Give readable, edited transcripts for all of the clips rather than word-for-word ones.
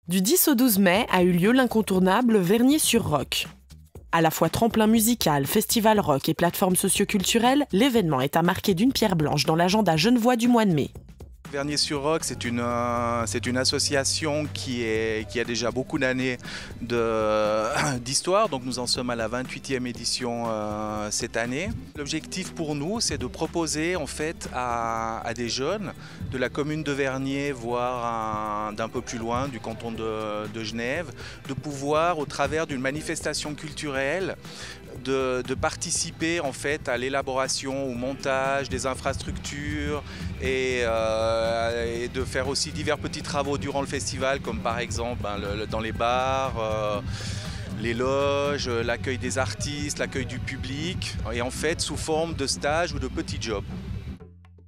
Du 10 au 12 mai a eu lieu l'incontournable Vernier-sur-Roc. À la fois tremplin musical, festival rock et plateforme socioculturelle, l'événement est à marquer d'une pierre blanche dans l'agenda genevois du mois de mai. Vernier-sur-Roc, c'est une association qui a déjà beaucoup d'années d'histoire. Donc nous en sommes à la 28e édition cette année. L'objectif pour nous, c'est de proposer en fait à des jeunes de la commune de Vernier, voire d'un peu plus loin, du canton de Genève, de pouvoir, au travers d'une manifestation culturelle, de participer en fait à l'élaboration, au montage des infrastructures et de faire aussi divers petits travaux durant le festival, comme par exemple dans les bars, les loges, l'accueil des artistes, l'accueil du public, et en fait sous forme de stages ou de petits jobs.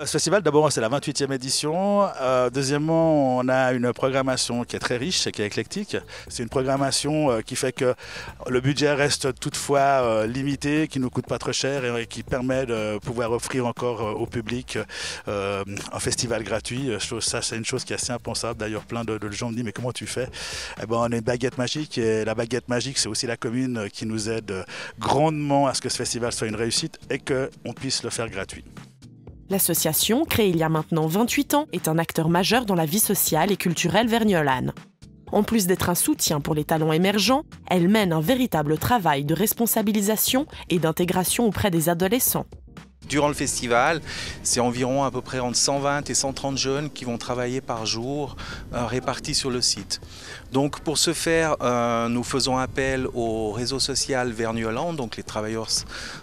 Ce festival, d'abord, c'est la 28e édition. Deuxièmement, on a une programmation qui est très riche et qui est éclectique. C'est une programmation qui fait que le budget reste toutefois limité, qui ne nous coûte pas trop cher et qui permet de pouvoir offrir encore au public un festival gratuit. Ça, c'est une chose qui est assez impensable. D'ailleurs, plein de gens me disent « mais comment tu fais ?» Eh ben, on a une baguette magique et la baguette magique, c'est aussi la commune qui nous aide grandement à ce que ce festival soit une réussite et qu'on puisse le faire gratuit. L'association, créée il y a maintenant 28 ans, est un acteur majeur dans la vie sociale et culturelle vergnolane. En plus d'être un soutien pour les talents émergents, elle mène un véritable travail de responsabilisation et d'intégration auprès des adolescents. Durant le festival, c'est environ à peu près entre 120 et 130 jeunes qui vont travailler par jour répartis sur le site. Donc pour ce faire, nous faisons appel au réseau social verniolan, donc les travailleurs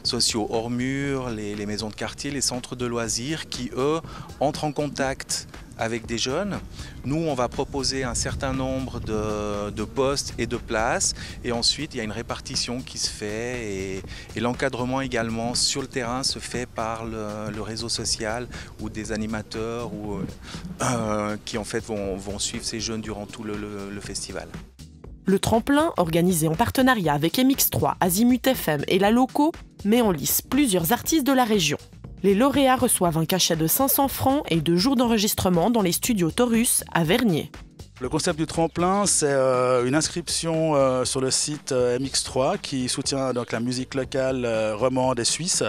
sociaux hors mur, les maisons de quartier, les centres de loisirs qui, eux, entrent en contact avec des jeunes. Nous, on va proposer un certain nombre de postes et de places, et ensuite il y a une répartition qui se fait, et l'encadrement également sur le terrain se fait par le réseau social ou des animateurs qui en fait vont suivre ces jeunes durant tout le festival. Le tremplin, organisé en partenariat avec MX3, Azimut FM et La Loco, met en lice plusieurs artistes de la région. Les lauréats reçoivent un cachet de 500 francs et 2 jours d'enregistrement dans les studios Taurus à Vernier. Le concept du tremplin, c'est une inscription sur le site MX3 qui soutient donc la musique locale romande et suisse.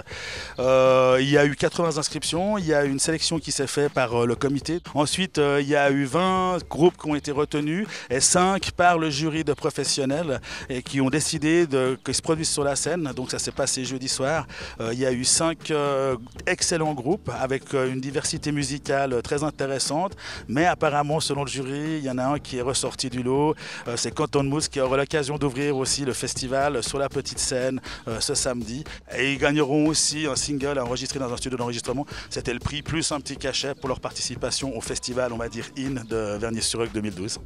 Il y a eu 80 inscriptions, il y a une sélection qui s'est faite par le comité. Ensuite, il y a eu 20 groupes qui ont été retenus et 5 par le jury de professionnels et qui ont décidé qu'ils se produisent sur la scène. Donc ça s'est passé jeudi soir. Il y a eu 5 excellents groupes avec une diversité musicale très intéressante, mais apparemment, selon le jury, il y en a un qui est ressorti du lot, c'est Canton de Mousse qui aura l'occasion d'ouvrir aussi le festival sur la petite scène ce samedi. Et ils gagneront aussi un single enregistré dans un studio d'enregistrement. C'était le prix plus un petit cachet pour leur participation au festival, on va dire IN de Vernier-sur-Roc 2012.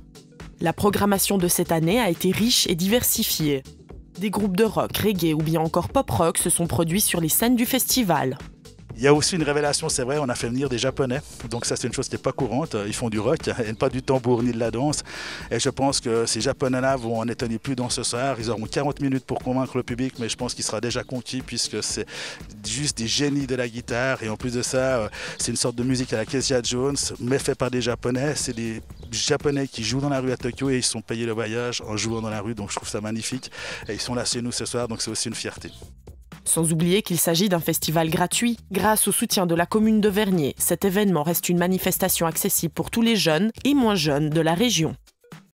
La programmation de cette année a été riche et diversifiée. Des groupes de rock, reggae ou bien encore pop-rock se sont produits sur les scènes du festival. Il y a aussi une révélation, c'est vrai, on a fait venir des Japonais, donc ça c'est une chose qui n'est pas courante, ils font du rock et pas du tambour ni de la danse, et je pense que ces Japonais-là vont en étonner plus dans ce soir, ils auront 40 minutes pour convaincre le public, mais je pense qu'il sera déjà conquis puisque c'est juste des génies de la guitare, et en plus de ça, c'est une sorte de musique à la Kezia Jones, mais fait par des Japonais, c'est des Japonais qui jouent dans la rue à Tokyo et ils sont payés le voyage en jouant dans la rue, donc je trouve ça magnifique, et ils sont là chez nous ce soir, donc c'est aussi une fierté. Sans oublier qu'il s'agit d'un festival gratuit. Grâce au soutien de la commune de Vernier, cet événement reste une manifestation accessible pour tous les jeunes et moins jeunes de la région.